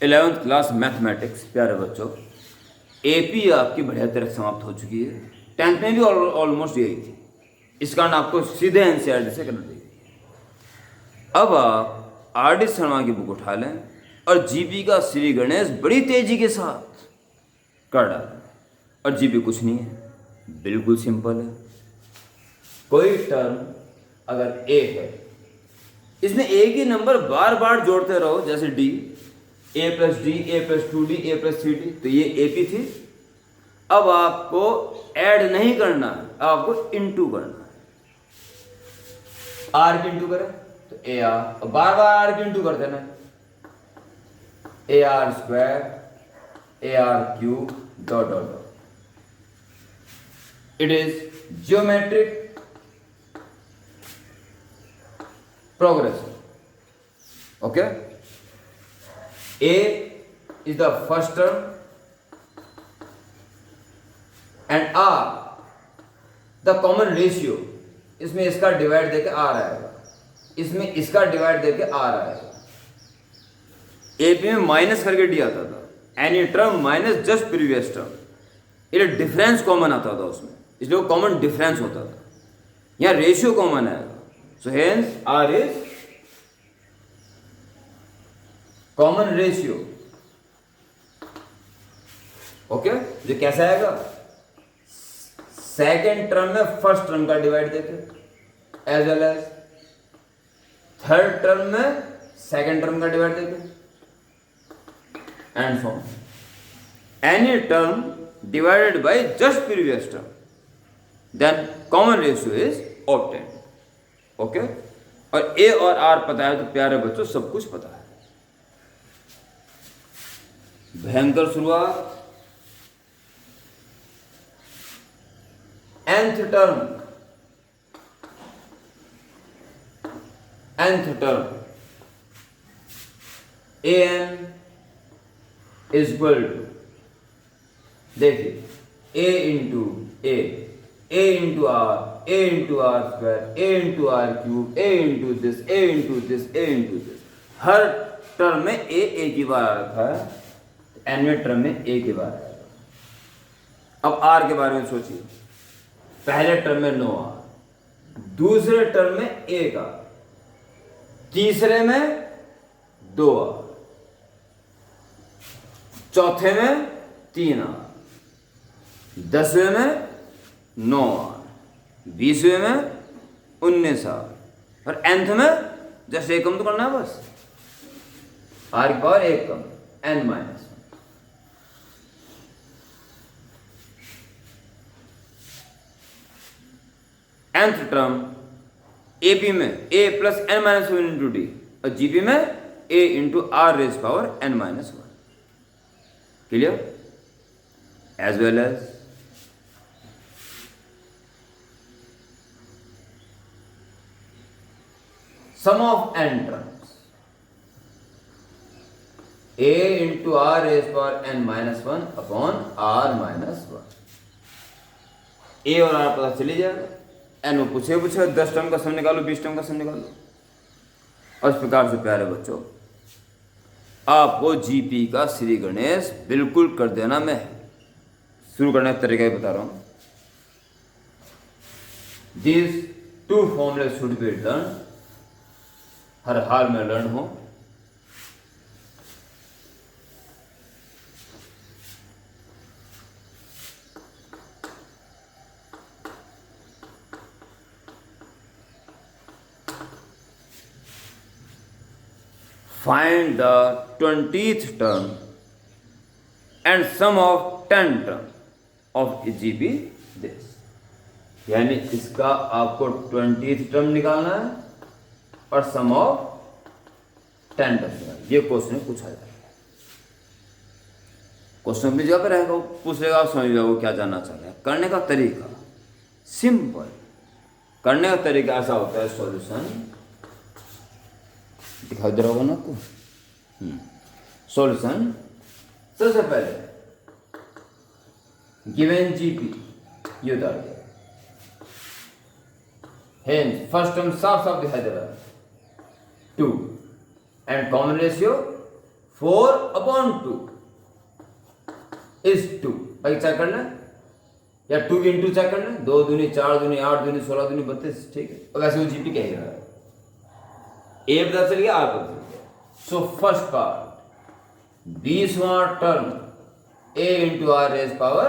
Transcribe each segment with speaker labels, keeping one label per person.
Speaker 1: 11th class mathematics प्यारे बच्चों, AP आपकी बढ़िया तरह समाप्त हो चुकी है। 10th में भी ऑलमोस्ट यही थी, इस कारण आपको सीधे एनसीईआरटी से करना चाहिए। अब आप आर.डी. शर्मा की बुक उठा लें और जीपी का श्री गणेश बड़ी तेजी के साथ कर डालें। और जीपी कुछ नहीं है, बिल्कुल सिंपल है। कोई टर्म अगर ए है, इसमें एक ही नंबर बार बार जोड़ते रहो, जैसे डी, ए प्लस डी, ए प्लस 2d, ए प्लस 3d, तो ये एपी थी। अब आपको ऐड नहीं करना है, आपको इंटू करना है। आर की इंटू करें तो ए आर, बार बार आर की इंटू कर देना है। A R square, A R cube, dot dot dot. It is geometric progression. Okay, a is the first term and r the common ratio. इसमें इसका डिवाइड देके r आएगा, इसमें इसका डिवाइड देके r आएगा। एपी में माइनस करके डी आता था, any term minus just previous term, ये डिफरेंस कॉमन आता था उसमें, इसलिए वो कॉमन डिफरेंस होता था। यहाँ रेशियो कॉमन आएगा, so hence R is common ratio. Okay, जो कैसा आएगा, सेकेंड टर्म में फर्स्ट टर्म का डिवाइड देके, as well as third term में सेकेंड टर्म का डिवाइड देके, and so on. Any term divided by just previous term, then common ratio is obtained. Okay, और ए और आर पता है तो प्यारे बच्चों सब कुछ पता है। भयंकर शुरुआत, nth term, a n is equal to, देखिए a into a into r, a into r square, a into r cube, a into this, a into this, a into this। Her term में a एक ही बार आ रखा है, एनवें term में a की बार आएगा। अब r के बारे में सोचिए, पहले टर्म में 9r, दूसरे टर्म में 1r, तीसरे में 2r, चौथे में 3r, 10वें में 9r, 20वें में 19r, और nth में जस्ट एक कम तो करना है बस, r की पावर एक कम, n minus. nth term AP में a plus n minus one into D, और जीपी में a into are raise power n minus one. Clear? As well as sum of n terms, a into r raised power n minus 1 upon r minus 1। a और r पता चली जाएगा, n वो पूछे 10 term का सम निकालो, 20 term का सम निकालो। और इस प्रकार से प्यारे बच्चों आपको जीपी का श्री गणेश बिल्कुल कर देना। मैं शुरू करने का तरीका ही बता रहा हूं। These two formulas should be learned, हर हाल में लर्न हो। Find the 20th term and sum of 10 term of GP this। यानी इसका आपको 20th टर्म निकालना है और सम ऑफ 10 टर्म। ये क्वेश्चन पूछा जाएगा, क्वेश्चन अपनी जगह पर रहेगा, पूछेगा, आप समझ जाओगे क्या जानना चाह रहे हैं। करने का तरीका सिंपल, करने का तरीका ऐसा होता है, सॉल्यूशन दिखाई दे रहा होगा ना आपको। सॉल्यूशन सबसे पहले गिवन जीपी ये उतार दिया, हेंस फर्स्ट टर्म साफ साफ दिखाई दे रहा है 2 एंड कॉमन रेशियो 4/2 इज 2। भाई चेक करना है या 2 इंटू चेक करना है, 2 दूनी 4 दूनी 8 दूनी 16 दूनी 32, ठीक है। अब वैसे वो जीपी कह रहा है, ए पता चल गया, आर पता चल गया। सो फर्स्ट पार्ट 20वां term a into are raise power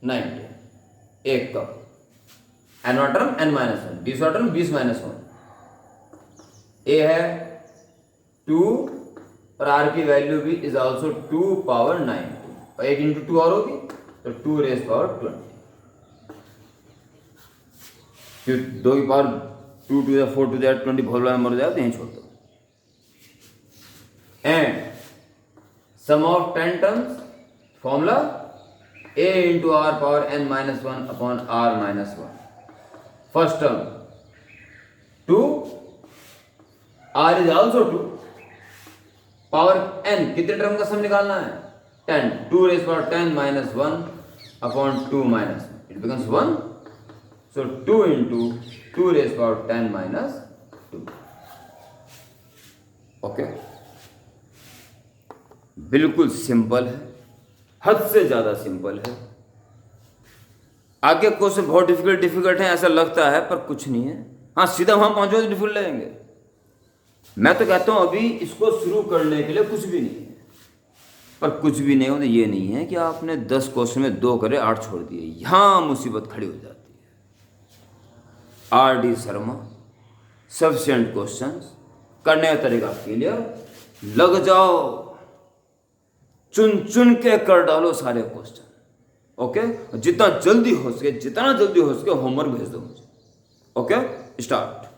Speaker 1: 90, एक कप, एनवा टर्म n-1, 20वां टर्म 20-1, ए है 2 और आर की वैल्यू भी इज ऑल्सो 2 पावर 90, और 1 इंटू 2 और होगी तो 2 रेज पावर 20, फिर 2 की power 2 to the 4 to the 20 whole number हो जाएगा तो यहीं छोड़ दो। And sum of 10 terms formula a into R power n-1 upon r-1, first term 2, r is also 2, power n कितने टर्म का सम निकालना है 10, 2 raise power 10 -1 upon 2 -1, it becomes 1, so 2 into 2 raise power 10 -2, okay. बिल्कुल simple है, हद से ज्यादा simple है। आगे क्वेश्चन बहुत डिफिकल्ट है ऐसा लगता है, पर कुछ नहीं है। हाँ, सीधा वहां पहुंचो तो डिफिकल्ट लगेंगे। मैं तो कहता हूं अभी इसको शुरू करने के लिए कुछ भी नहीं है, पर कुछ भी नहीं हो तो ये नहीं है कि आपने 10 क्वेश्चन में 2 करे 8 छोड़ दिए, यहां मुसीबत खड़ी हो जाती है। R.D. शर्मा, सफिशिएंट क्वेश्चंस करने का तरीका क्लियर, लग जाओ, चुन चुन के कर डालो सारे क्वेश्चन, ओके। जितना जल्दी हो सके होमवर्क भेज दो मुझे, ओके। स्टार्ट।